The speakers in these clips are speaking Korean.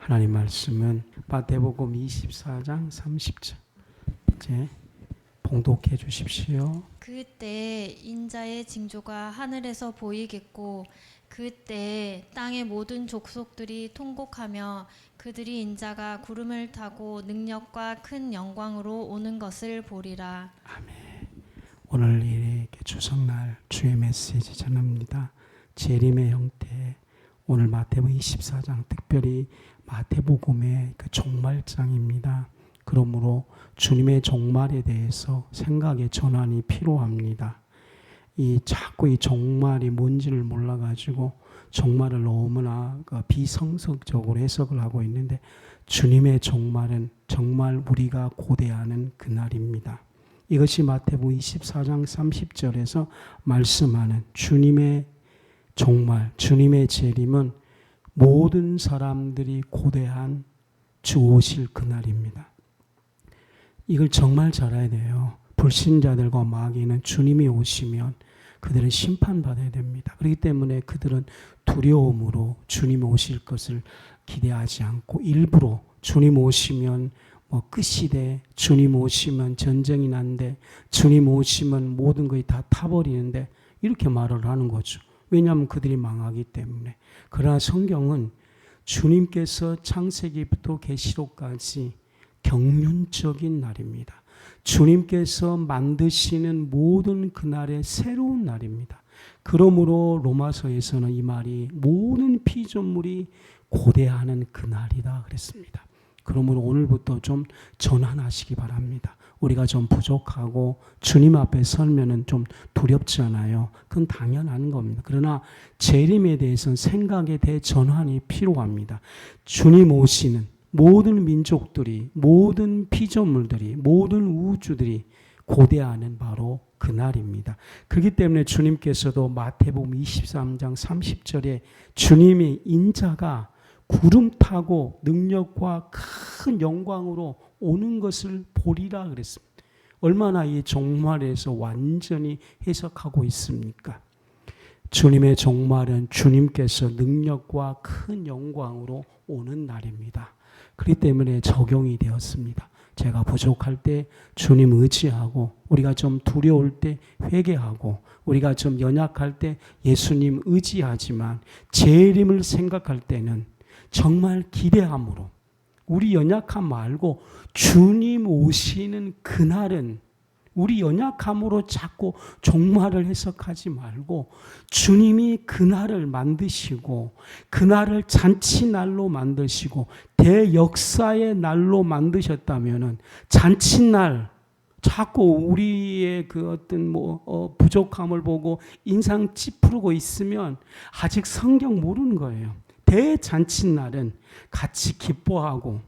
하나님 말씀은 마태복음 24장 30절 이제 봉독해 주십시오. 그때 인자의 징조가 하늘에서 보이겠고 그때 땅의 모든 족속들이 통곡하며 그들이 인자가 구름을 타고 능력과 큰 영광으로 오는 것을 보리라. 아멘. 오늘 이렇게 추석날 주의 메시지 전합니다. 재림의 형태. 오늘 마태복음 24장 특별히 마태복음의 그 종말장입니다. 그러므로 주님의 종말에 대해서 생각의 전환이 필요합니다. 자꾸 이 종말이 뭔지를 몰라가지고 종말을 너무나 비성서적으로 해석을 하고 있는데, 주님의 종말은 정말 우리가 고대하는 그날입니다. 이것이 마태복음 24장 30절에서 말씀하는 주님의 종말, 주님의 재림은 모든 사람들이 고대한 주 오실 그날입니다. 이걸 정말 잘 알아야 돼요. 불신자들과 마귀는 주님이 오시면 그들은 심판받아야 됩니다. 그렇기 때문에 그들은 두려움으로 주님 오실 것을 기대하지 않고 일부러 주님 오시면 끝이 돼, 주님 오시면 전쟁이 난대, 주님 오시면 모든 것이 다 타버리는데, 이렇게 말을 하는 거죠. 왜냐하면 그들이 망하기 때문에. 그러나 성경은 주님께서 창세기부터 계시록까지 경륜적인 날입니다. 주님께서 만드시는 모든 그날의 새로운 날입니다. 그러므로 로마서에서는 이 말이 모든 피조물이 고대하는 그날이다 그랬습니다. 그러므로 오늘부터 좀 전환하시기 바랍니다. 우리가 좀 부족하고 주님 앞에 설면은 좀 두렵잖아요. 그건 당연한 겁니다. 그러나 재림에 대해서는 생각의 대전환이 필요합니다. 주님 오시는 모든 민족들이, 모든 피조물들이, 모든 우주들이 고대하는 바로 그날입니다. 그렇기 때문에 주님께서도 마태복음 23장 30절에 주님의 인자가 구름 타고 능력과 큰 영광으로 오는 것을 보리라 그랬습니다. 얼마나 이 종말에서 완전히 해석하고 있습니까? 주님의 종말은 주님께서 능력과 큰 영광으로 오는 날입니다. 그렇기 때문에 적용이 되었습니다. 제가 부족할 때 주님 의지하고, 우리가 좀 두려울 때 회개하고, 우리가 좀 연약할 때 예수님 의지하지만, 재림을 생각할 때는 정말 기대함으로, 우리 연약함 말고 주님 오시는 그날은 우리 연약함으로 자꾸 종말을 해석하지 말고, 주님이 그날을 만드시고 그날을 잔치날로 만드시고 대역사의 날로 만드셨다면은, 잔치날 자꾸 우리의 그 어떤 부족함을 보고 인상 찌푸르고 있으면 아직 성경 모르는 거예요. 대잔치날은 같이 기뻐하고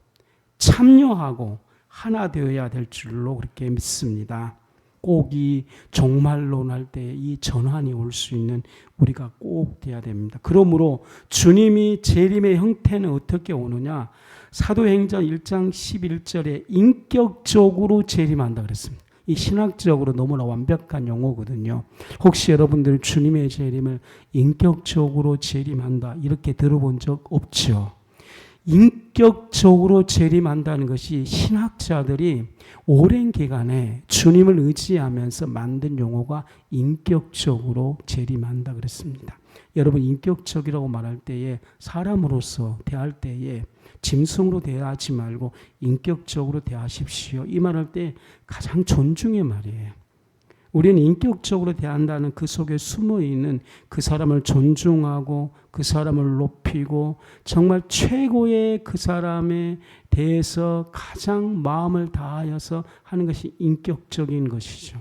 참여하고 하나 되어야 될 줄로 그렇게 믿습니다. 꼭 이 종말론 할 때 이 전환이 올 수 있는 우리가 꼭 돼야 됩니다. 그러므로 주님이 재림의 형태는 어떻게 오느냐? 사도행전 1장 11절에 인격적으로 재림한다 그랬습니다. 이 신학적으로 너무나 완벽한 용어거든요. 혹시 여러분들 주님의 재림을 인격적으로 재림한다 이렇게 들어본 적 없죠? 인격적으로 재림한다는 것이 신학자들이 오랜 기간에 주님을 의지하면서 만든 용어가 인격적으로 재림한다 그랬습니다. 여러분, 인격적이라고 말할 때에 사람으로서 대할 때에 짐승으로 대하지 말고 인격적으로 대하십시오. 이 말할 때 가장 존중의 말이에요. 우리는 인격적으로 대한다는 그 속에 숨어있는 그 사람을 존중하고 그 사람을 높이고 정말 최고의 그 사람에 대해서 가장 마음을 다하여서 하는 것이 인격적인 것이죠.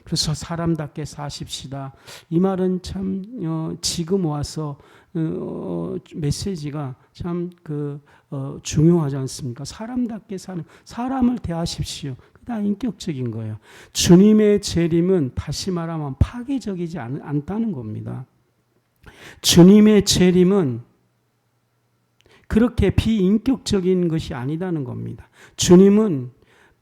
그래서 사람답게 사십시다. 이 말은 참 지금 와서 메시지가 참 중요하지 않습니까? 사람답게 사는, 사람을 대하십시오. 다 인격적인 거예요. 주님의 재림은 다시 말하면 파괴적이지 않다는 겁니다. 주님의 재림은 그렇게 비인격적인 것이 아니다는 겁니다. 주님은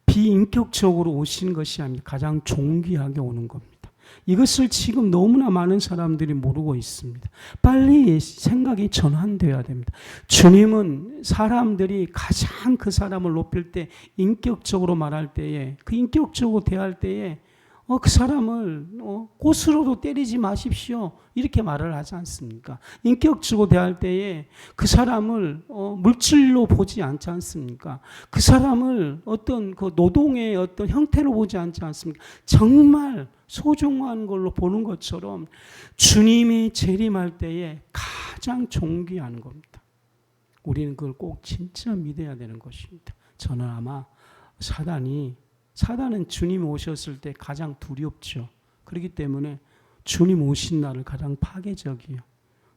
비인격적으로 오신 것이 아니라 가장 존귀하게 오는 겁니다. 이것을 지금 너무나 많은 사람들이 모르고 있습니다. 빨리 생각이 전환되어야 됩니다. 주님은 사람들이 가장 그 사람을 높일 때, 인격적으로 말할 때에, 그 인격적으로 대할 때에 그 사람을 꽃으로도 때리지 마십시오, 이렇게 말을 하지 않습니까? 인격적으로 대할 때에 그 사람을 물질로 보지 않지 않습니까? 그 사람을 어떤 그 노동의 어떤 형태로 보지 않지 않습니까? 정말 소중한 걸로 보는 것처럼 주님이 재림할 때에 가장 존귀한 겁니다. 우리는 그걸 꼭 진짜 믿어야 되는 것입니다. 저는 아마 사단은 주님 오셨을 때 가장 두렵죠. 그렇기 때문에 주님 오신 날을 가장 파괴적이요,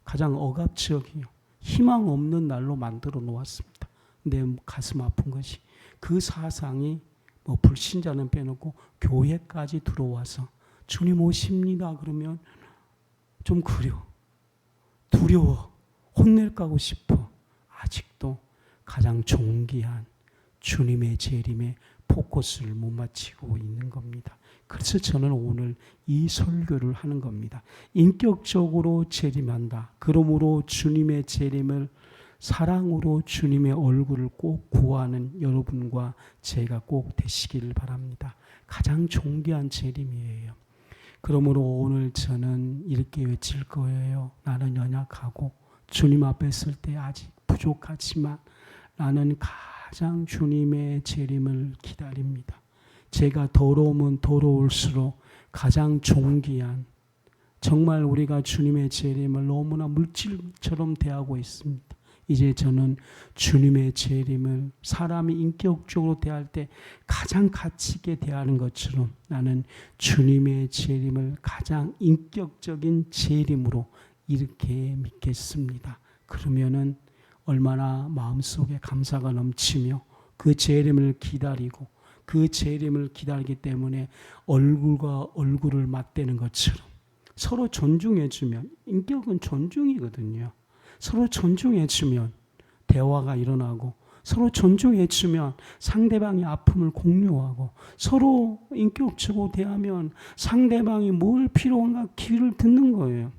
가장 억압적이요, 희망 없는 날로 만들어 놓았습니다. 근데 가슴 아픈 것이 그 사상이 불신자는 빼놓고 교회까지 들어와서 주님 오십니다 그러면 좀 두려워, 혼낼까 하고 싶어. 아직도 가장 존귀한 주님의 재림에 포커스를 못 맞추고 있는 겁니다. 그래서 저는 오늘 이 설교를 하는 겁니다. 인격적으로 재림한다. 그러므로 주님의 재림을 사랑으로 주님의 얼굴을 꼭 구하는 여러분과 제가 꼭 되시기를 바랍니다. 가장 존귀한 재림이에요. 그러므로 오늘 저는 이렇게 외칠 거예요. 나는 연약하고 주님 앞에 설 때 아직 부족하지만 나는 가장 주님의 재림을 기다립니다. 제가 더러우면 더러울수록 가장 존귀한, 정말 우리가 주님의 재림을 너무나 물질처럼 대하고 있습니다. 이제 저는 주님의 재림을 사람이 인격적으로 대할 때 가장 가치 있게 대하는 것처럼 나는 주님의 재림을 가장 인격적인 재림으로 이렇게 믿겠습니다. 그러면은 얼마나 마음속에 감사가 넘치며 그 재림을 기다리고 그 재림을 기다리기 때문에 얼굴과 얼굴을 맞대는 것처럼 서로 존중해주면, 인격은 존중이거든요. 서로 존중해주면 대화가 일어나고, 서로 존중해주면 상대방의 아픔을 공유하고, 서로 인격적으로 대하면 상대방이 뭘 필요한가 귀를 듣는 거예요.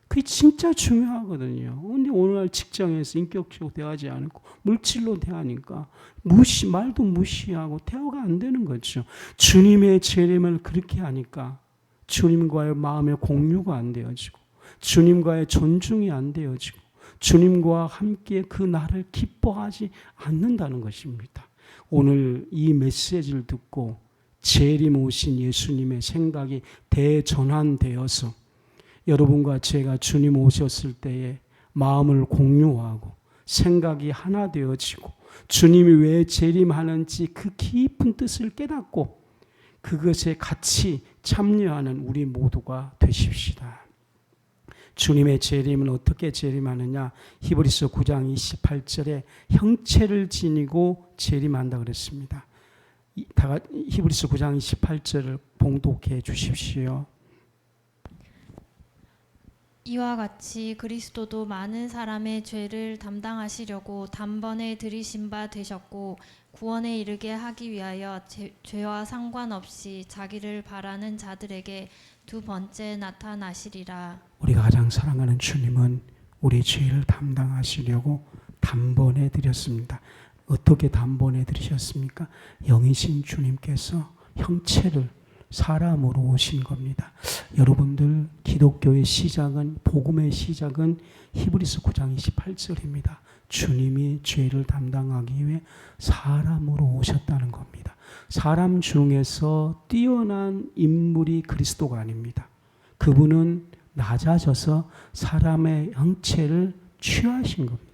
그게 진짜 중요하거든요. 근데 오늘날 직장에서 인격적으로 대하지 않고 물질로 대하니까 말도 무시하고 대화가 안 되는 거죠. 주님의 재림을 그렇게 하니까 주님과의 마음의 공유가 안 되어지고, 주님과의 존중이 안 되어지고, 주님과 함께 그 날을 기뻐하지 않는다는 것입니다. 오늘 이 메시지를 듣고 재림 오신 예수님의 생각이 대전환되어서 여러분과 제가 주님 오셨을 때에 마음을 공유하고 생각이 하나 되어지고 주님이 왜 재림하는지 그 깊은 뜻을 깨닫고 그것에 같이 참여하는 우리 모두가 되십시다. 주님의 재림은 어떻게 재림하느냐? 히브리서 9장 28절에 형체를 지니고 재림한다 그랬습니다. 히브리서 9장 28절을 봉독해 주십시오. 이와 같이 그리스도도 많은 사람의 죄를 담당하시려고 단번에 들이신 바 되셨고 구원에 이르게 하기 위하여 죄와 상관없이 자기를 바라는 자들에게 두 번째 나타나시리라. 우리가 가장 사랑하는 주님은 우리 죄를 담당하시려고 단번에 드렸습니다. 어떻게 단번에 들으셨습니까? 영이신 주님께서 형체를 사람으로 오신 겁니다. 여러분들 기독교의 시작은, 복음의 시작은 히브리서 9장 28절입니다. 주님이 죄를 담당하기 위해 사람으로 오셨다는 겁니다. 사람 중에서 뛰어난 인물이 그리스도가 아닙니다. 그분은 낮아져서 사람의 형체를 취하신 겁니다.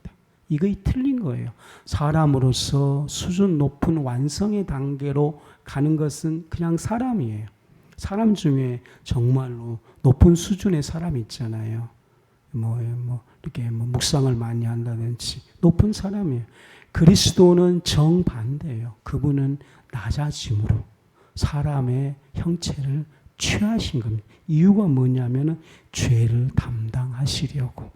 이거 틀린 거예요. 사람으로서 수준 높은 완성의 단계로 가는 것은 그냥 사람이에요. 사람 중에 정말로 높은 수준의 사람이 있잖아요. 이렇게 묵상을 많이 한다든지 높은 사람이에요. 그리스도는 정반대예요. 그분은 낮아짐으로 사람의 형체를 취하신 겁니다. 이유가 뭐냐면은 죄를 담당하시려고.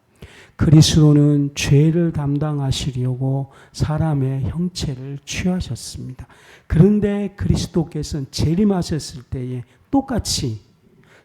그리스도는 죄를 담당하시려고 사람의 형체를 취하셨습니다. 그런데 그리스도께서는 재림하셨을 때에 똑같이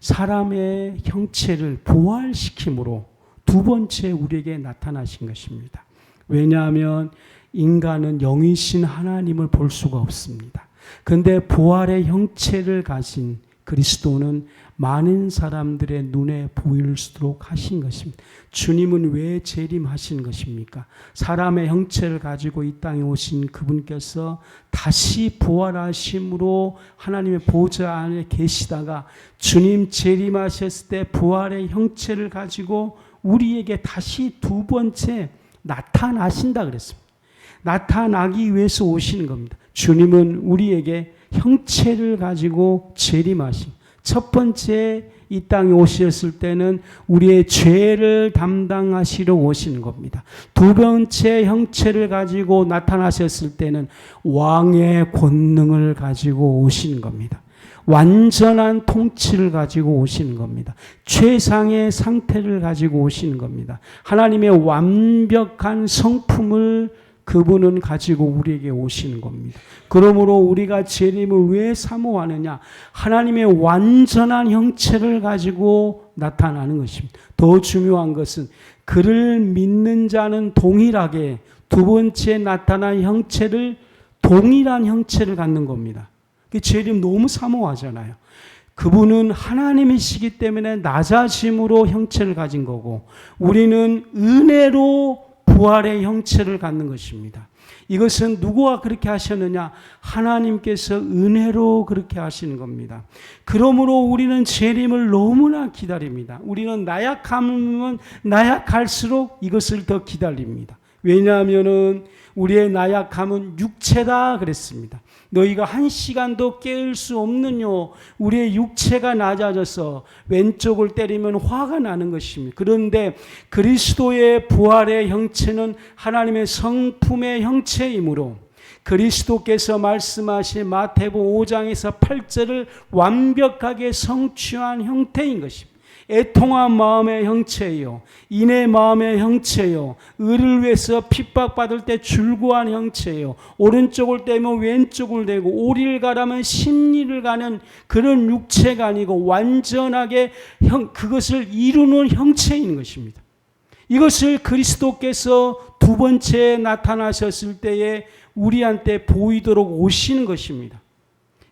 사람의 형체를 부활시킴으로 두 번째 우리에게 나타나신 것입니다. 왜냐하면 인간은 영이신 하나님을 볼 수가 없습니다. 그런데 부활의 형체를 가진 그리스도는 많은 사람들의 눈에 보일 수 있도록 하신 것입니다. 주님은 왜 재림하신 것입니까? 사람의 형체를 가지고 이 땅에 오신 그분께서 다시 부활하심으로 하나님의 보좌 안에 계시다가 주님 재림하셨을 때 부활의 형체를 가지고 우리에게 다시 두 번째 나타나신다 그랬습니다. 나타나기 위해서 오시는 겁니다. 주님은 우리에게 형체를 가지고 재림하신 첫 번째 이 땅에 오셨을 때는 우리의 죄를 담당하시러 오시는 겁니다. 두 번째 형체를 가지고 나타나셨을 때는 왕의 권능을 가지고 오시는 겁니다. 완전한 통치를 가지고 오시는 겁니다. 최상의 상태를 가지고 오시는 겁니다. 하나님의 완벽한 성품을 그분은 가지고 우리에게 오시는 겁니다. 그러므로 우리가 재림을 왜 사모하느냐? 하나님의 완전한 형체를 가지고 나타나는 것입니다. 더 중요한 것은 그를 믿는 자는 동일하게 두 번째 나타난 형체를 동일한 형체를 갖는 겁니다. 재림 너무 사모하잖아요. 그분은 하나님이시기 때문에 낮아짐으로 형체를 가진 거고 우리는 은혜로 부활의 형체를 갖는 것입니다. 이것은 누구가 그렇게 하셨느냐? 하나님께서 은혜로 그렇게 하시는 겁니다. 그러므로 우리는 재림을 너무나 기다립니다. 우리는 나약하면 나약할수록 이것을 더 기다립니다. 왜냐하면 우리의 나약함은 육체다 그랬습니다. 너희가 한 시간도 깨울 수 없느뇨. 우리의 육체가 낮아져서 왼쪽을 때리면 화가 나는 것입니다. 그런데 그리스도의 부활의 형체는 하나님의 성품의 형체이므로 그리스도께서 말씀하신 마태복음 5장에서 8절을 완벽하게 성취한 형태인 것입니다. 애통한 마음의 형체요, 인의 마음의 형체요, 의를 위해서 핍박받을 때 줄구한 형체요, 오른쪽을 떼면 왼쪽을 대고 오리를 가라면 십리를 가는 그런 육체가 아니고 완전하게 그것을 이루는 형체인 것입니다. 이것을 그리스도께서 두 번째 나타나셨을 때에 우리한테 보이도록 오시는 것입니다.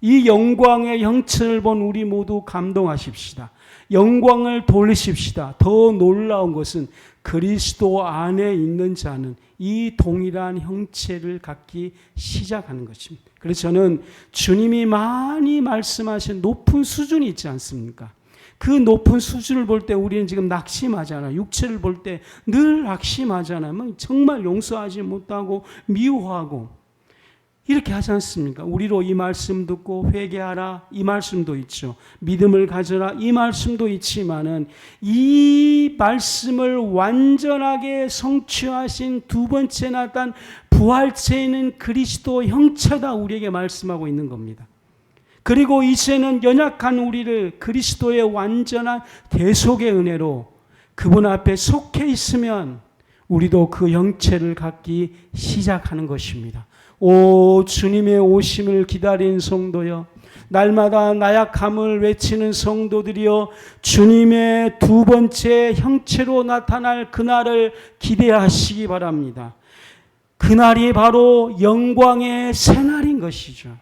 이 영광의 형체를 본 우리 모두 감동하십시다. 영광을 돌리십시다. 더 놀라운 것은 그리스도 안에 있는 자는 이 동일한 형체를 갖기 시작하는 것입니다. 그래서 저는 주님이 많이 말씀하신 높은 수준이 있지 않습니까? 그 높은 수준을 볼 때 우리는 지금 낙심하잖아요. 육체를 볼 때 늘 낙심하잖아요. 정말 용서하지 못하고 미워하고 이렇게 하지 않습니까? 우리로 이 말씀 듣고 회개하라 이 말씀도 있죠. 믿음을 가져라 이 말씀도 있지만은 이 말씀을 완전하게 성취하신 두 번째 나타난 부활체는 그리스도 형체다 우리에게 말씀하고 있는 겁니다. 그리고 이제는 연약한 우리를 그리스도의 완전한 대속의 은혜로 그분 앞에 속해 있으면 우리도 그 형체를 갖기 시작하는 것입니다. 오 주님의 오심을 기다린 성도여, 날마다 나약함을 외치는 성도들이여, 주님의 두 번째 형체로 나타날 그날을 기대하시기 바랍니다. 그날이 바로 영광의 새날인 것이죠.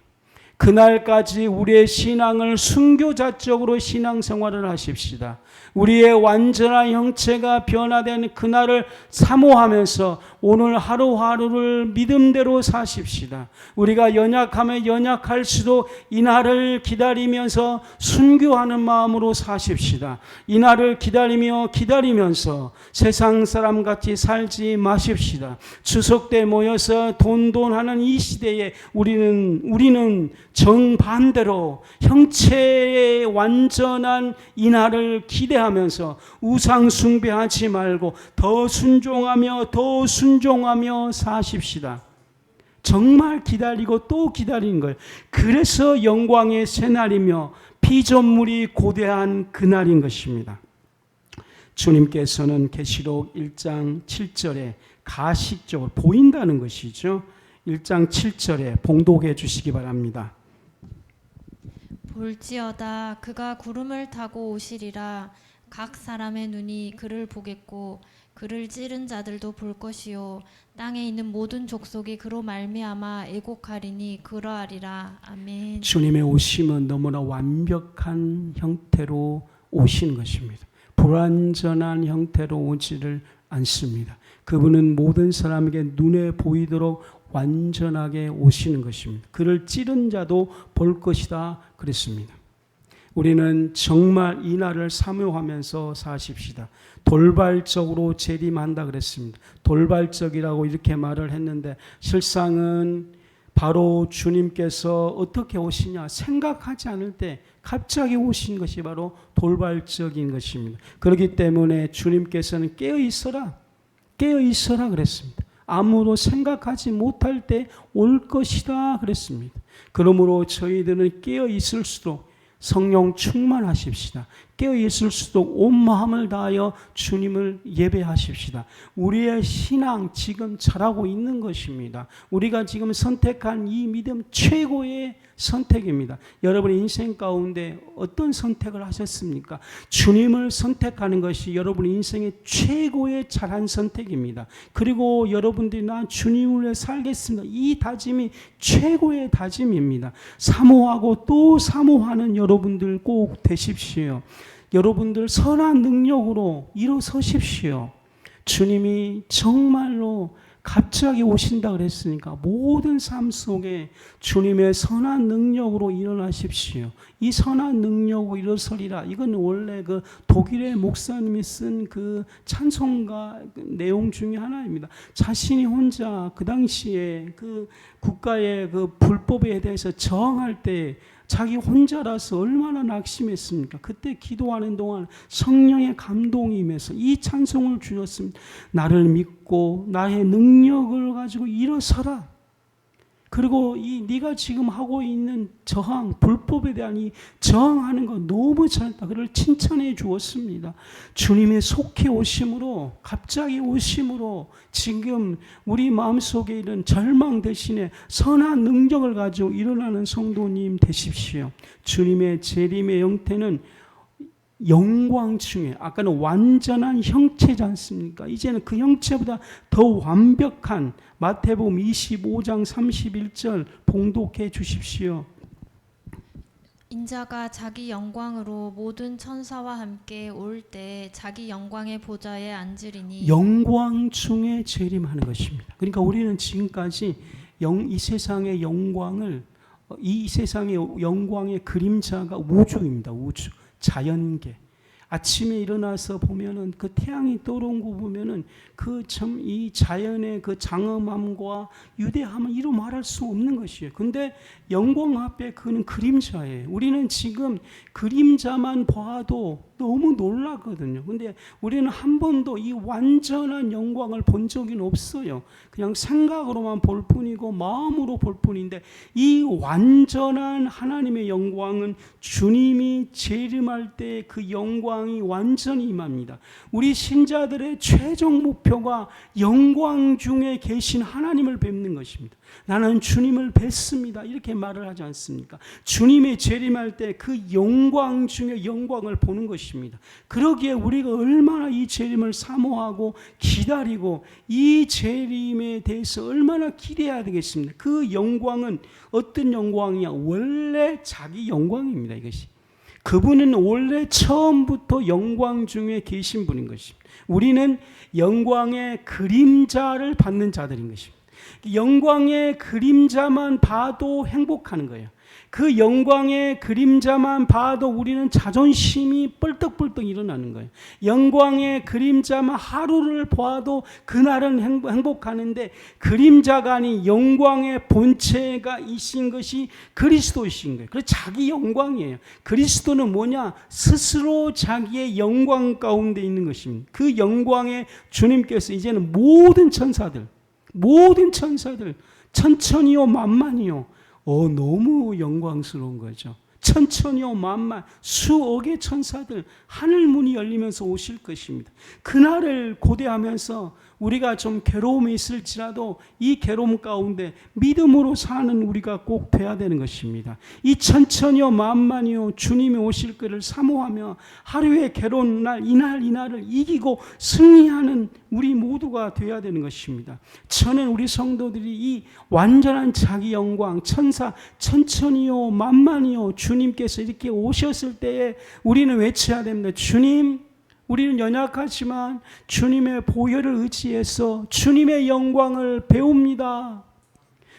그날까지 우리의 신앙을 순교자적으로 신앙생활을 하십시다. 우리의 완전한 형체가 변화된 그날을 사모하면서 오늘 하루하루를 믿음대로 사십시다. 우리가 연약하면 연약할수록 이날을 기다리면서 순교하는 마음으로 사십시다. 이날을 기다리면서 세상 사람같이 살지 마십시다. 추석 때 모여서 돈하는 이 시대에 우리는 정반대로 형체의 완전한 이날을 기대하면서 우상 숭배하지 말고 더 순종하며 사십시다. 정말 기다리고 또 기다리는 거예요. 그래서 영광의 새날이며 피조물이 고대한 그날인 것입니다. 주님께서는 계시록 1장 7절에 가식적으로 보인다는 것이죠. 1장 7절에 봉독해 주시기 바랍니다. 볼지어다 그가 구름을 타고 오시리라. 각 사람의 눈이 그를 보겠고 그를 찌른 자들도 볼 것이요 땅에 있는 모든 족속이 그로 말미암아 애곡하리니 그러하리라. 아멘. 주님의 오심은 너무나 완벽한 형태로 오시는 것입니다. 불완전한 형태로 오지를 않습니다. 그분은 모든 사람에게 눈에 보이도록 완전하게 오시는 것입니다. 그를 찌른 자도 볼 것이다 그랬습니다. 우리는 정말 이 날을 사모하면서 사십시다. 돌발적으로 재림한다 그랬습니다. 돌발적이라고 이렇게 말을 했는데 실상은 바로 주님께서 어떻게 오시냐 생각하지 않을 때 갑자기 오신 것이 바로 돌발적인 것입니다. 그렇기 때문에 주님께서는 깨어있어라 그랬습니다. 아무도 생각하지 못할 때 올 것이다 그랬습니다. 그러므로 저희들은 깨어있을수록 성령 충만하십시다. 깨어있을수록 온 마음을 다하여 주님을 예배하십시다. 우리의 신앙 지금 잘하고 있는 것입니다. 우리가 지금 선택한 이 믿음 최고의 선택입니다. 여러분의 인생 가운데 어떤 선택을 하셨습니까? 주님을 선택하는 것이 여러분의 인생의 최고의 잘한 선택입니다. 그리고 여러분들이 나 주님을 위해 살겠습니다. 이 다짐이 최고의 다짐입니다. 사모하고 또 사모하는 여러분들 꼭 되십시오. 여러분들 선한 능력으로 일어서십시오. 주님이 정말로 갑자기 오신다 그랬으니까 모든 삶 속에 주님의 선한 능력으로 일어나십시오. 이 선한 능력으로 일어서리라. 이건 원래 그 독일의 목사님이 쓴 그 찬송가 내용 중에 하나입니다. 자신이 혼자 그 당시에 그 국가의 그 불법에 대해서 저항할 때 자기 혼자라서 얼마나 낙심했습니까? 그때 기도하는 동안 성령의 감동이 임해서 이 찬송을 주셨습니다. 나를 믿고 나의 능력을 가지고 일어서라. 그리고 이 네가 지금 하고 있는 저항, 불법에 대한 이 저항하는 거 너무 잘했다. 그를 칭찬해 주었습니다. 주님의 속히 오심으로, 갑자기 오심으로 지금 우리 마음속에 있는 절망 대신에 선한 능력을 가지고 일어나는 성도님 되십시오. 주님의 재림의 형태는 영광 중에, 아까는 완전한 형체지 않습니까? 이제는 그 형체보다 더 완벽한 마태복음 25장 31절 봉독해 주십시오. 인자가 자기 영광으로 모든 천사와 함께 올 때 자기 영광의 보좌에 앉으리니. 영광 중에 재림하는 것입니다. 그러니까 우리는 지금까지 이 세상의 영광을, 이 세상의 영광의 그림자가 우주입니다. 우주. 자연계. 아침에 일어나서 보면은 그 태양이 떠오른 거 보면은 그 참 이 자연의 그 장엄함과 유대함은 이루 말할 수 없는 것이에요. 근데 영광 앞에 그는 그림자예요. 우리는 지금 그림자만 봐도 너무 놀라거든요. 근데 우리는 한 번도 이 완전한 영광을 본 적은 없어요. 그냥 생각으로만 볼 뿐이고 마음으로 볼 뿐인데 이 완전한 하나님의 영광은 주님이 재림할 때 그 영광이 완전히 임합니다. 우리 신자들의 최종 목표가 영광 중에 계신 하나님을 뵙는 것입니다. 나는 주님을 뵙습니다. 이렇게 말을 하지 않습니까? 주님의 재림할 때 그 영광 중에 영광을 보는 것입니다. 그러기에 우리가 얼마나 이 재림을 사모하고 기다리고 이 재림에 대해서 얼마나 기대해야 되겠습니까? 그 영광은 어떤 영광이야? 원래 자기 영광입니다. 이것이. 그분은 원래 처음부터 영광 중에 계신 분인 것입니다. 우리는 영광의 그림자를 받는 자들인 것입니다. 영광의 그림자만 봐도 행복하는 거예요. 그 영광의 그림자만 봐도 우리는 자존심이 뻘떡뻘떡 일어나는 거예요. 영광의 그림자만 하루를 봐도 그날은 행복하는데 그림자가 아닌 영광의 본체가 이신 것이 그리스도이신 거예요. 그래서 자기 영광이에요. 그리스도는 뭐냐? 스스로 자기의 영광 가운데 있는 것입니다. 그 영광에 주님께서 이제는 모든 천사들 천천히요 만만히요 너무 영광스러운 거죠. 천천히요 만만 수억의 천사들 하늘 문이 열리면서 오실 것입니다. 그날을 고대하면서 우리가 좀 괴로움이 있을지라도 이 괴로움 가운데 믿음으로 사는 우리가 꼭 돼야 되는 것입니다. 이 천천히요 만만히요 주님이 오실 것을 사모하며 하루의 괴로운 날 이날을 이기고 승리하는 우리 모두가 돼야 되는 것입니다. 저는 우리 성도들이 이 완전한 자기 영광 천사 천천히요 만만히요 주님께서 이렇게 오셨을 때에 우리는 외쳐야 됩니다. 주님, 우리는 연약하지만 주님의 보혈을 의지해서 주님의 영광을 배웁니다.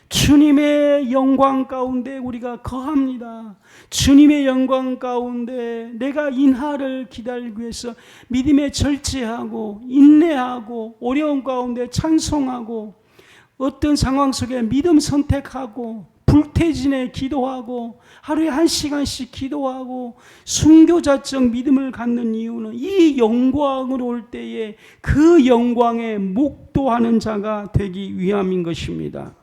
주님의 영광 가운데 우리가 거합니다. 주님의 영광 가운데 내가 인하를 기다리기 위해서 믿음에 절제하고 인내하고 어려운 가운데 찬송하고 어떤 상황 속에 믿음 선택하고 불태진에 기도하고 하루에 1시간씩 기도하고 순교자적 믿음을 갖는 이유는 이 영광으로 올 때에 그 영광에 목도하는 자가 되기 위함인 것입니다.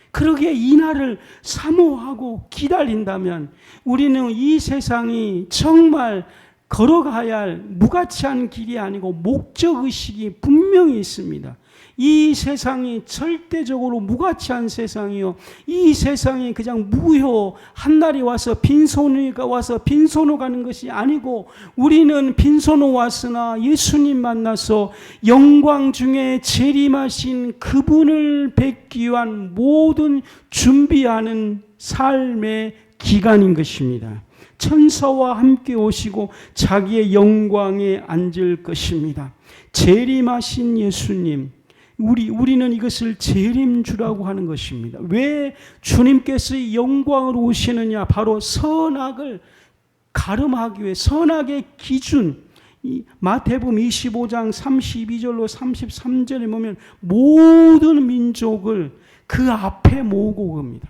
그러기에 이 날을 사모하고 기다린다면 우리는 이 세상이 정말 걸어가야 할 무가치한 길이 아니고 목적의식이 분명히 있습니다. 이 세상이 절대적으로 무가치한 세상이요. 이 세상이 그냥 무효 한 날이 와서 빈손이가 와서 빈손으로 가는 것이 아니고 우리는 빈손으로 왔으나 예수님 만나서 영광 중에 재림하신 그분을 뵙기 위한 모든 준비하는 삶의 기간인 것입니다. 천사와 함께 오시고 자기의 영광에 앉을 것입니다. 재림하신 예수님, 우리는 이것을 재림주라고 하는 것입니다. 왜 주님께서 영광으로 오시느냐? 바로 선악을 가름하기 위해 선악의 기준, 마태복음 25장 32절로 33절에 보면 모든 민족을 그 앞에 모으고 옵니다.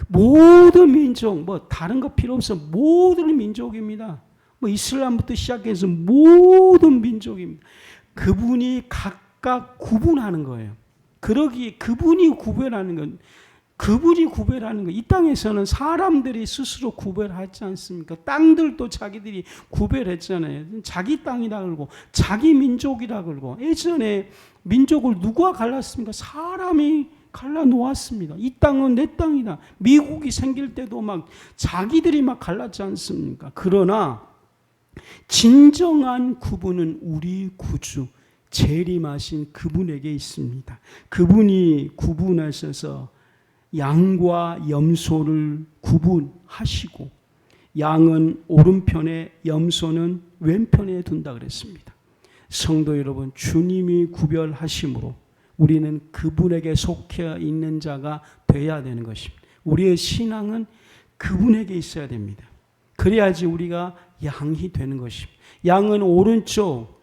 모든 민족, 다른 거 필요 없어. 모든 민족입니다. 이슬람부터 시작해서 모든 민족입니다. 그분이 각각 구분하는 거예요. 그러기에 그분이 구별하는 건, 이 땅에서는 사람들이 스스로 구별하지 않습니까? 땅들도 자기들이 구별했잖아요. 자기 땅이라 그러고 자기 민족이라 그러고. 예전에 민족을 누가 갈랐습니까? 사람이 갈라 놓았습니다. 이 땅은 내 땅이다. 미국이 생길 때도 막 자기들이 막 갈랐지 않습니까? 그러나 진정한 구분은 우리 구주 재림하신 그분에게 있습니다. 그분이 구분하셔서 양과 염소를 구분하시고 양은 오른편에 염소는 왼편에 둔다 그랬습니다. 성도 여러분, 주님이 구별하심으로 우리는 그분에게 속해 있는 자가 되어야 되는 것입니다. 우리의 신앙은 그분에게 있어야 됩니다. 그래야지 우리가 양이 되는 것입니다. 양은 오른쪽,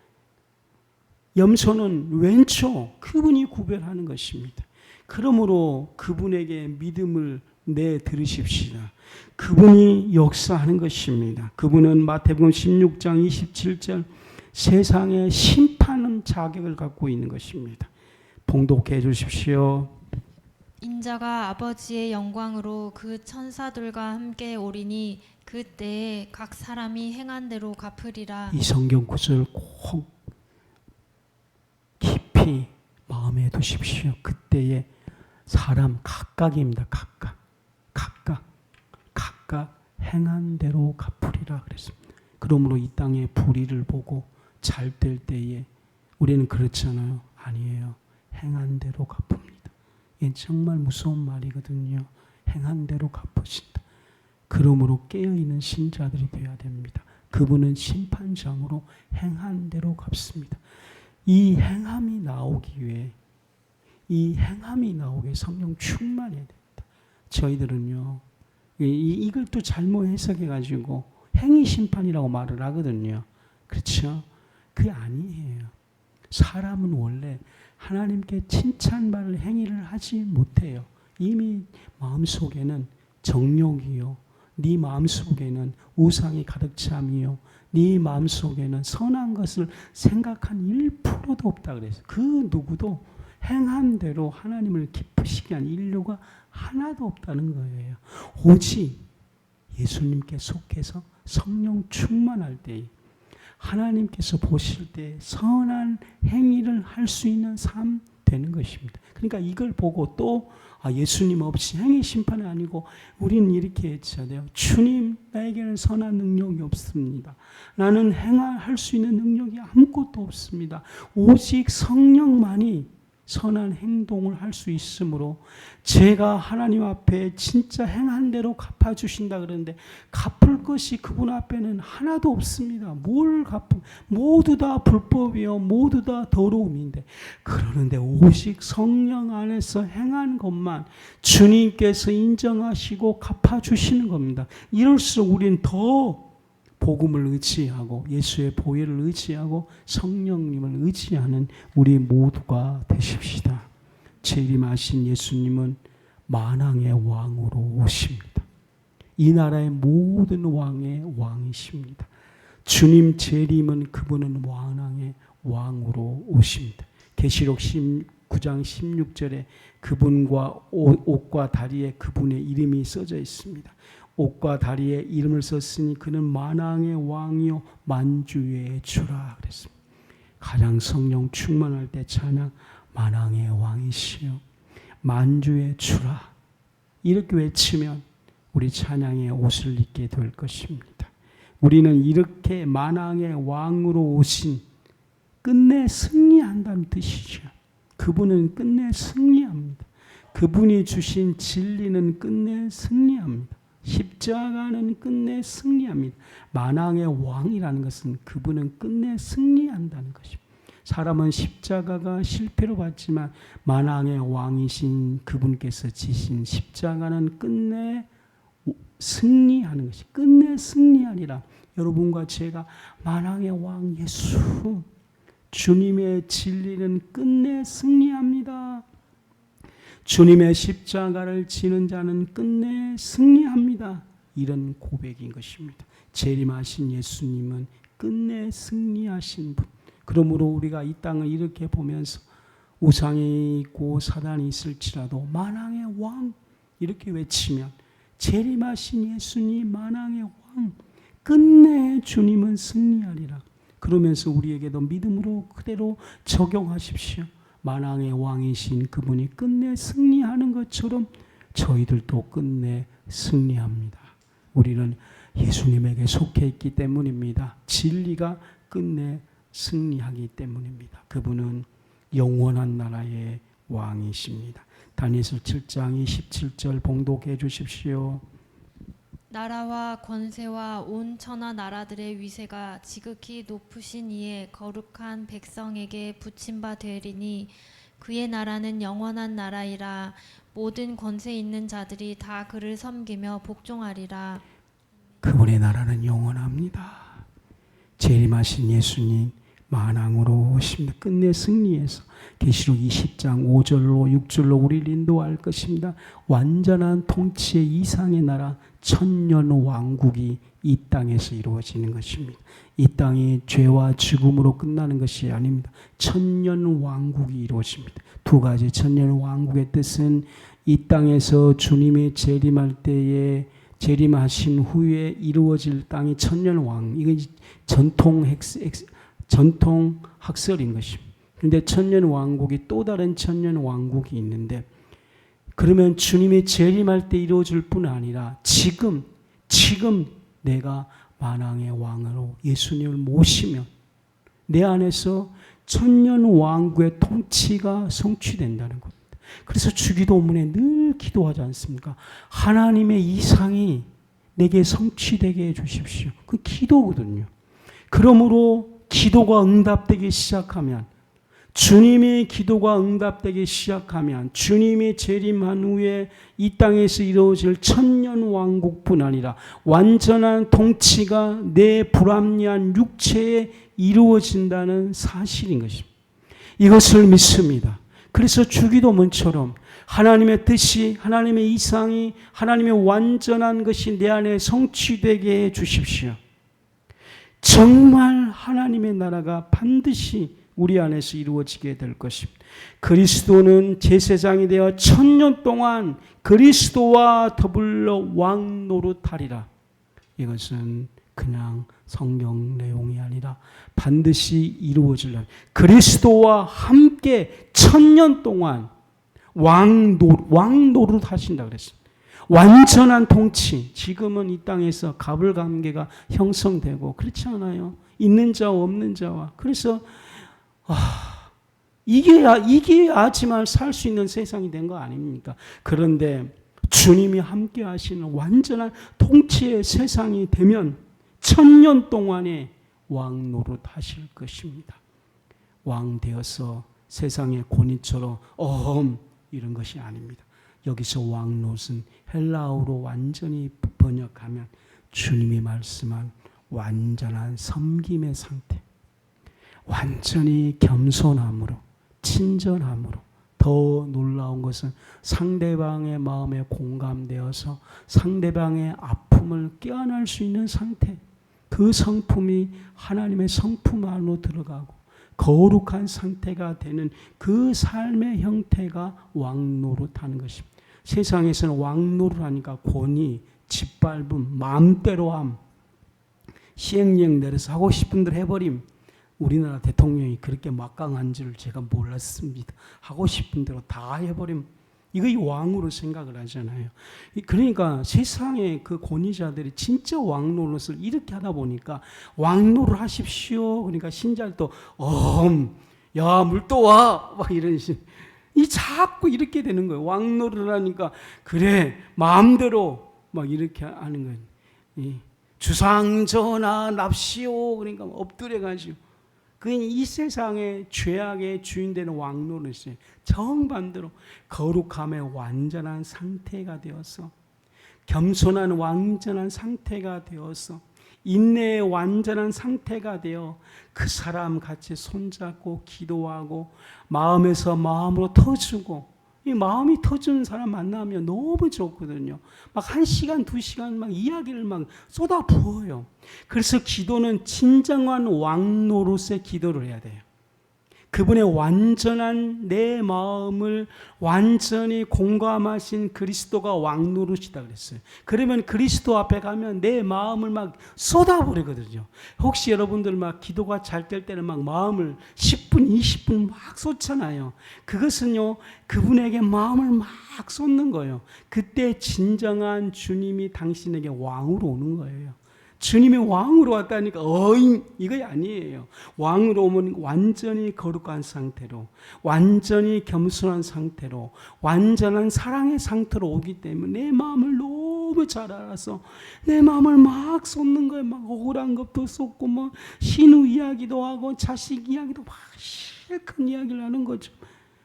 염소는 왼쪽, 그분이 구별하는 것입니다. 그러므로 그분에게 믿음을 내드리십시다. 그분이 역사하는 것입니다. 그분은 마태복음 16장 27절 세상의 심판은 자격을 갖고 있는 것입니다. 봉독해 주십시오. 인자가 아버지의 영광으로 그 천사들과 함께 오리니 그때에 각 사람이 행한 대로 갚으리라. 이 성경 구절 꼭 깊이 마음에 두십시오. 그때에 사람 각각입니다. 각각 행한 대로 갚으리라 그랬습니다. 그러므로 이 땅의 불의를 보고 잘 될 때에 우리는 그렇잖아요. 아니에요. 행한 대로 갚습니다. 이게 정말 무서운 말이거든요. 행한 대로 갚으신다. 그러므로 깨어있는 신자들이 되어야 됩니다. 그분은 심판장으로 행한 대로 갚습니다. 이 행함이 나오기 위해 성령 충만해야 됩니다. 저희들은요, 이걸 또 잘못 해석해가지고 행위 심판이라고 말을 하거든요. 그렇죠? 그게 아니에요. 사람은 원래 하나님께 칭찬받을 행위를 하지 못해요. 이미 마음속에는 정욕이요, 네 마음속에는 우상이 가득 참이요, 네 마음속에는 선한 것을 생각한 1%도 없다 그랬어요. 그 누구도 행한 대로 하나님을 기쁘시게 한 인류가 하나도 없다는 거예요. 오직 예수님께 속해서 성령 충만할 때에 하나님께서 보실 때 선한 행위를 할 수 있는 삶 되는 것입니다. 그러니까 이걸 보고 또 예수님 없이 행위 심판이 아니고 우리는 이렇게 해야 돼요. 주님, 나에게는 선한 능력이 없습니다. 나는 할 수 있는 능력이 아무것도 없습니다. 오직 성령만이 선한 행동을 할 수 있으므로 제가 하나님 앞에 진짜 행한 대로 갚아주신다 그러는데 갚을 것이 그분 앞에는 하나도 없습니다. 뭘 모두 다 불법이요, 모두 다 더러움인데, 그러는데 오직 성령 안에서 행한 것만 주님께서 인정하시고 갚아주시는 겁니다. 이럴수록 우리는 더 복음을 의지하고 예수의 보혈을 의지하고 성령님을 의지하는 우리 모두가 되십시다. 재림하신 예수님은 만왕의 왕으로 오십니다. 이 나라의 모든 왕의 왕이십니다. 주님 재림은 그분은 만왕의 왕으로 오십니다. 계시록 9장 16절에 그분과 옷과 다리에 그분의 이름이 써져 있습니다. 옷과 다리에 이름을 썼으니 그는 만왕의 왕이요 만주의 주라 그랬습니다. 가장 성령 충만할 때 찬양, 만왕의 왕이시요 만주의 주라, 이렇게 외치면 우리 찬양의 옷을 입게 될 것입니다. 우리는 이렇게 만왕의 왕으로 오신 끝내 승리한다는 뜻이죠. 그분은 끝내 승리합니다. 그분이 주신 진리는 끝내 승리합니다. 십자가는 끝내 승리합니다. 만왕의 왕이라는 것은 그분은 끝내 승리한다는 것입니다. 사람은 십자가가 실패로 봤지만 만왕의 왕이신 그분께서 지신 십자가는 끝내 승리하는 것이, 끝내 승리하리라. 여러분과 제가 만왕의 왕 예수, 주님의 진리는 끝내 승리합니다. 주님의 십자가를 지는 자는 끝내 승리합니다. 이런 고백인 것입니다. 재림하신 예수님은 끝내 승리하신 분. 그러므로 우리가 이 땅을 이렇게 보면서 우상이 있고 사단이 있을지라도 만왕의 왕 이렇게 외치면 재림하신 예수님 만왕의 왕, 끝내 주님은 승리하리라. 그러면서 우리에게도 믿음으로 그대로 적용하십시오. 만왕의 왕이신 그분이 끝내 승리하는 것처럼 저희들도 끝내 승리합니다. 우리는 예수님에게 속해 있기 때문입니다. 진리가 끝내 승리하기 때문입니다. 그분은 영원한 나라의 왕이십니다. 다니엘서 7장 27절 봉독해 주십시오. 나라와 권세와 온 천하 나라들의 위세가 지극히 높으신 이의 거룩한 백성에게 붙임 바 되리니 그의 나라는 영원한 나라이라. 모든 권세 있는 자들이 다 그를 섬기며 복종하리라. 그분의 나라는 영원합니다. 재림하신 예수님 만왕으로 오십니다. 끝내 승리해서 계시록 20장 5절로 6절로 우리를 인도할 것입니다. 완전한 통치의 이상의 나라 천년 왕국이 이 땅에서 이루어지는 것입니다. 이 땅이 죄와 죽음으로 끝나는 것이 아닙니다. 천년 왕국이 이루어집니다. 두 가지 천년 왕국의 뜻은 이 땅에서 주님이 재림할 때에 재림하신 후에 이루어질 땅이 천년 왕, 이건 전통 학설인 것입니다. 그런데 천년 왕국이 또 다른 천년 왕국이 있는데, 그러면 주님이 재림할 때 이루어질 뿐 아니라 지금 내가 만왕의 왕으로 예수님을 모시면 내 안에서 천년 왕국의 통치가 성취된다는 겁니다. 그래서 주기도문에 늘 기도하지 않습니까? 하나님의 이상이 내게 성취되게 해주십시오. 그 기도거든요. 그러므로 기도가 응답되기 시작하면, 주님의 기도가 응답되기 시작하면 주님이 재림한 후에 이 땅에서 이루어질 천년 왕국뿐 아니라 완전한 통치가 내 불합리한 육체에 이루어진다는 사실인 것입니다. 이것을 믿습니다. 그래서 주기도문처럼 하나님의 뜻이, 하나님의 이상이, 하나님의 완전한 것이 내 안에 성취되게 해 주십시오. 정말 하나님의 나라가 반드시 우리 안에서 이루어지게 될 것입니다. 그리스도는 제사장이 되어 1000년 동안 그리스도와 더불어 왕 노릇하리라. 이것은 그냥 성경 내용이 아니라 반드시 이루어질 그리스도와 함께 1000년 동안 왕노릇 하신다 그랬어요. 완전한 통치. 지금은 이 땅에서 가불관계가 형성되고 그렇지 않아요. 있는 자와 없는 자와. 그래서 이겨야지만 살 수 있는 세상이 된 거 아닙니까? 그런데 주님이 함께 하시는 완전한 통치의 세상이 되면 1000년 동안에 왕노릇 하실 것입니다. 왕 되어서 세상의 권위처럼 이런 것이 아닙니다. 여기서 왕노릇은 헬라어로 완전히 번역하면 주님이 말씀한 완전한 섬김의 상태, 완전히 겸손함으로, 친절함으로. 더 놀라운 것은 상대방의 마음에 공감되어서 상대방의 아픔을 껴안을 수 있는 상태. 그 성품이 하나님의 성품 안으로 들어가고 거룩한 상태가 되는 그 삶의 형태가 왕노릇하는 것입니다. 세상에서는 왕노릇하니까 권위, 짓밟음, 마음대로함, 시행령 내려서 하고 싶은 대로 해버림. 우리나라 대통령이 그렇게 막강한 줄 제가 몰랐습니다. 하고 싶은 대로 다 해버림. 이거 왕으로 생각을 하잖아요. 그러니까 세상의 그 권위자들이 진짜 왕노릇을 이렇게 하다 보니까 왕노릇 하십시오. 그러니까 신자들도 야 물 또 와 막 이런 식. 이 자꾸 이렇게 되는 거예요. 왕노릇을 하니까 그래 마음대로 막 이렇게 하는 거예요. 주상전하 납시오. 그러니까 엎드려가지고. 이 세상의 죄악의 주인 되는 왕노릇이 정반대로 거룩함의 완전한 상태가 되어서 겸손한 완전한 상태가 되어서 인내의 완전한 상태가 되어 그 사람 같이 손잡고 기도하고 마음에서 마음으로 터주고 이 마음이 터주는 사람 만나면 너무 좋거든요. 막 1시간, 2시간 막 이야기를 막 쏟아 부어요. 그래서 기도는 진정한 왕노릇의 기도를 해야 돼요. 그분의 완전한 내 마음을 완전히 공감하신 그리스도가 왕노릇이다 그랬어요. 그러면 그리스도 앞에 가면 내 마음을 막 쏟아버리거든요. 혹시 여러분들 막 기도가 잘 될 때는 막 마음을 10분, 20분 막 쏟잖아요. 그것은요, 그분에게 마음을 막 쏟는 거예요. 그때 진정한 주님이 당신에게 왕으로 오는 거예요. 주님이 왕으로 왔다니까 이거 아니에요. 왕으로 오면 완전히 거룩한 상태로, 완전히 겸손한 상태로, 완전한 사랑의 상태로 오기 때문에 내 마음을 너무 잘 알아서 내 마음을 막 쏟는 거예요. 막 억울한 것도 쏟고 뭐 신우 이야기도 하고 자식 이야기도 막 실컷 이야기를 하는 거죠.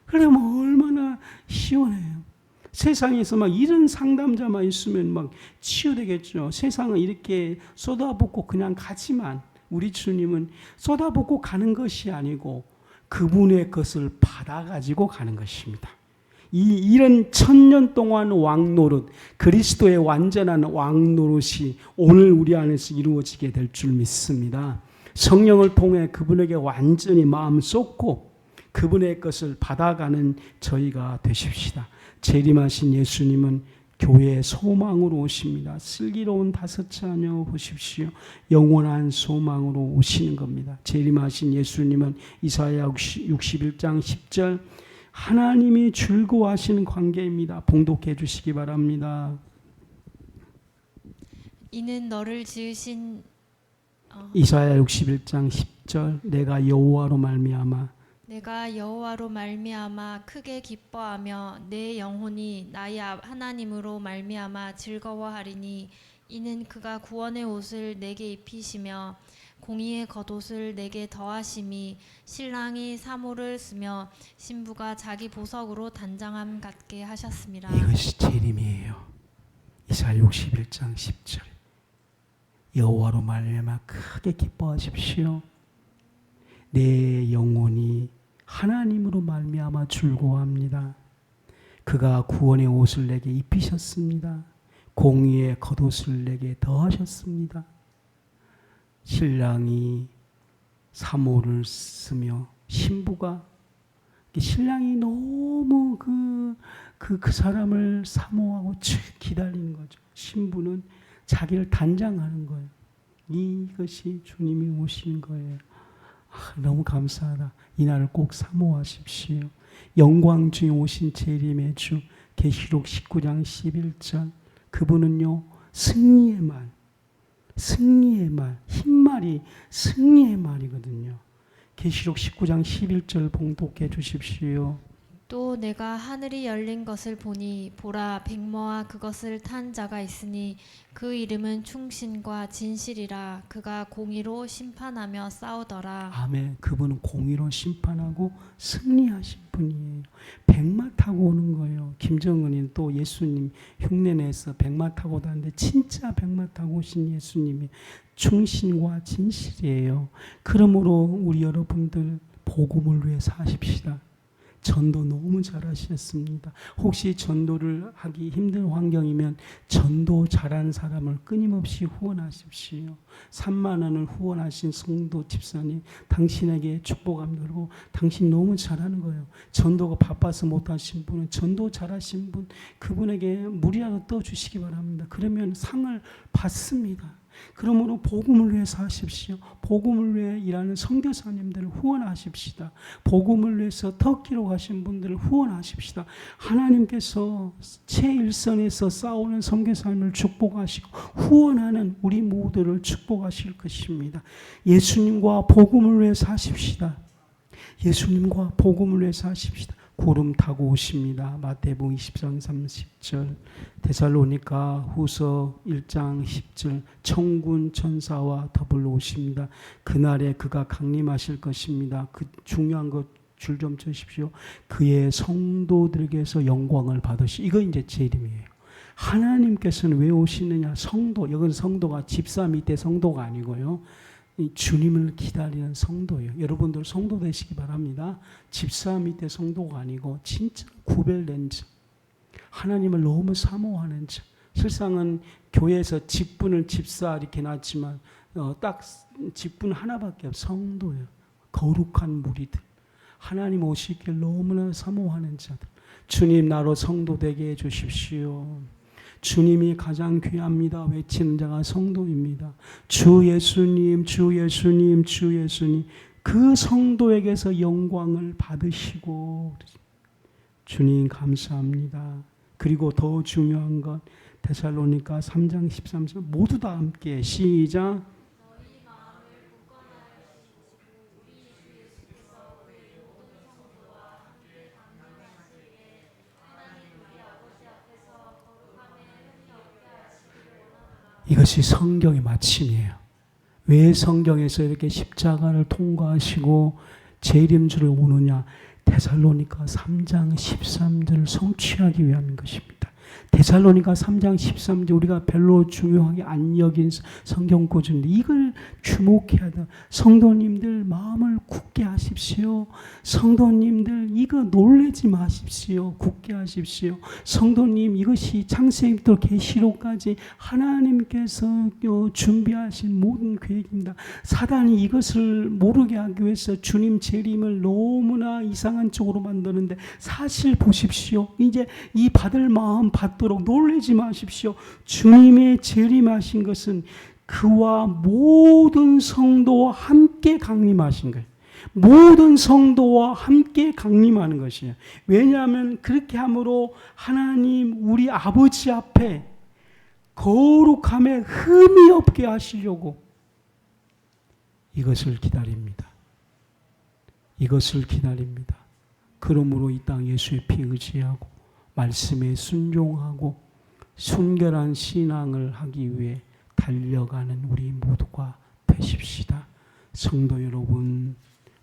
그러면 얼마나 시원해요. 세상에서 막 이런 상담자만 있으면 막 치유되겠죠. 세상은 이렇게 쏟아붓고 그냥 가지만 우리 주님은 쏟아붓고 가는 것이 아니고 그분의 것을 받아가지고 가는 것입니다. 이런 1000년 동안 왕노릇, 그리스도의 완전한 왕노릇이 오늘 우리 안에서 이루어지게 될 줄 믿습니다. 성령을 통해 그분에게 완전히 마음 쏟고 그분의 것을 받아가는 저희가 되십시다. 재림하신 예수님은 교회의 소망으로 오십니다. 슬기로운 5 자녀 보십시오. 영원한 소망으로 오시는 겁니다. 재림하신 예수님은 이사야 61장 10절 하나님이 즐거워하시는 관계입니다. 봉독해 주시기 바랍니다. 이는 너를 지으신 이사야 61장 10절 내가 여호와로 말미암아 크게 기뻐하며 내 영혼이 나의 하나님으로 말미암아 즐거워하리니 이는 그가 구원의 옷을 내게 입히시며 공의의 겉옷을 내게 더하심이 신랑이 사모를 쓰며 신부가 자기 보석으로 단장함 같게 하셨습니다. 이것이 재림이에요. 이사야 61장 10절 여호와로 말미암아 크게 기뻐하십시오. 내 영혼이 하나님으로 말미암아 즐거워합니다. 그가 구원의 옷을 내게 입히셨습니다. 공의의 겉옷을 내게 더하셨습니다. 신랑이 사모를 쓰며 신부가 신랑이 너무 그 사람을 사모하고 기다리는 거죠. 신부는 자기를 단장하는 거예요. 이것이 주님이 오시는 거예요. 너무 감사하다. 이날을 꼭 사모하십시오. 영광 중에 오신 재림의 주, 계시록 19장 11절. 그분은요, 승리의 말, 흰말이 승리의 말이거든요. 계시록 19장 11절 봉독해 주십시오. 또 내가 하늘이 열린 것을 보니 보라 백모와 그것을 탄 자가 있으니 그 이름은 충신과 진실이라. 그가 공의로 심판하며 싸우더라. 아멘. 그분은 공의로 심판하고 승리하신 분이에요. 백마 타고 오는 거예요. 김정은이 또 예수님 흉내내서 백마 타고 다니는데 진짜 백마 타고 오신 예수님이 충신과 진실이에요. 그러므로 우리 여러분들 복음을 위해 사십시다. 전도 너무 잘하셨습니다. 혹시 전도를 하기 힘든 환경이면 전도 잘하는 사람을 끊임없이 후원하십시오. 3만 원을 후원하신 성도 집사님, 당신에게 축복합니다. 그리고 당신 너무 잘하는 거예요. 전도가 바빠서 못하신 분은 전도 잘하신 분, 그분에게 물이라도 떠주시기 바랍니다. 그러면 상을 받습니다. 그러므로 복음을 위해서 하십시오. 복음을 위해 일하는 선교사님들을 후원하십시다. 복음을 위해서 터키로 가신 분들을 후원하십시다. 하나님께서 최일선에서 싸우는 선교사님을 축복하시고 후원하는 우리 모두를 축복하실 것입니다. 예수님과 복음을 위해서 하십시다. 예수님과 복음을 위해서 하십시다. 구름 타고 오십니다. 마태복음 20장 30절, 데살로니가 후서 1장 10절, 천군 천사와 더불어 오십니다. 그날에 그가 강림하실 것입니다. 그 중요한 것 줄 좀 쳐십시오. 그의 성도들에게서 영광을 이거 이제 재림이에요. 하나님께서는 왜 오시느냐? 성도, 여기는 성도가 집사 밑에 성도가 아니고요. 주님을 기다리는 성도예요. 여러분들 성도 되시기 바랍니다. 집사 밑에 성도가 아니고 진짜 구별된 자, 하나님을 너무 사모하는 자. 실상은 교회에서 직분을 집사 이렇게 놨지만 딱 직분 하나밖에 없어요. 성도예요. 거룩한 무리들, 하나님 오시길 너무나 사모하는 자들. 주님 나로 성도 되게 해주십시오. 주님이 가장 귀합니다. 외치는 자가 성도입니다. 주 예수님, 주 예수님, 주 예수님. 그 성도에게서 영광을 받으시고. 주님 감사합니다. 그리고 더 중요한 것 데살로니가 3장 13절 모두 다 함께 시작. 이것이 성경의 마침이에요. 왜 성경에서 이렇게 십자가를 통과하시고 재림주를 오느냐? 데살로니가 3장 13절을 성취하기 위함인 것입니다. 데살로니가 3장 13절 우리가 별로 중요하게 안 여긴 성경 구절인데 이걸 주목해야 돼. 성도님들 마음을 굳게 하십시오. 성도님들 이거 놀라지 마십시오. 굳게 하십시오. 성도님 이것이 창세기부터 계시록까지 하나님께서 준비하신 모든 계획입니다. 사단이 이것을 모르게 하기 위해서 주님 재림을 너무나 이상한 쪽으로 만드는데 사실 보십시오. 이제 이 받을 마음 받도록 놀라지 마십시오. 주님의 재림하신 것은 그와 모든 성도와 함께 강림하신 거예요. 모든 성도와 함께 강림하는 것이에요. 왜냐하면 그렇게 함으로 하나님 우리 아버지 앞에 거룩함에 흠이 없게 하시려고 이것을 기다립니다. 이것을 기다립니다. 그러므로 이 땅 예수의 피 의지하고 말씀에 순종하고 순결한 신앙을 하기 위해 달려가는 우리 모두가 되십시다. 성도 여러분,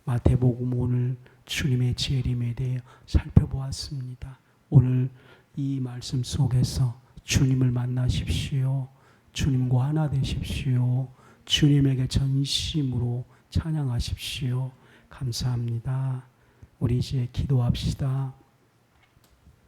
마태복음 오늘 주님의 재림에 대해 살펴보았습니다. 오늘 이 말씀 속에서 주님을 만나십시오. 주님과 하나 되십시오. 주님에게 전심으로 찬양하십시오. 감사합니다. 우리 이제 기도합시다.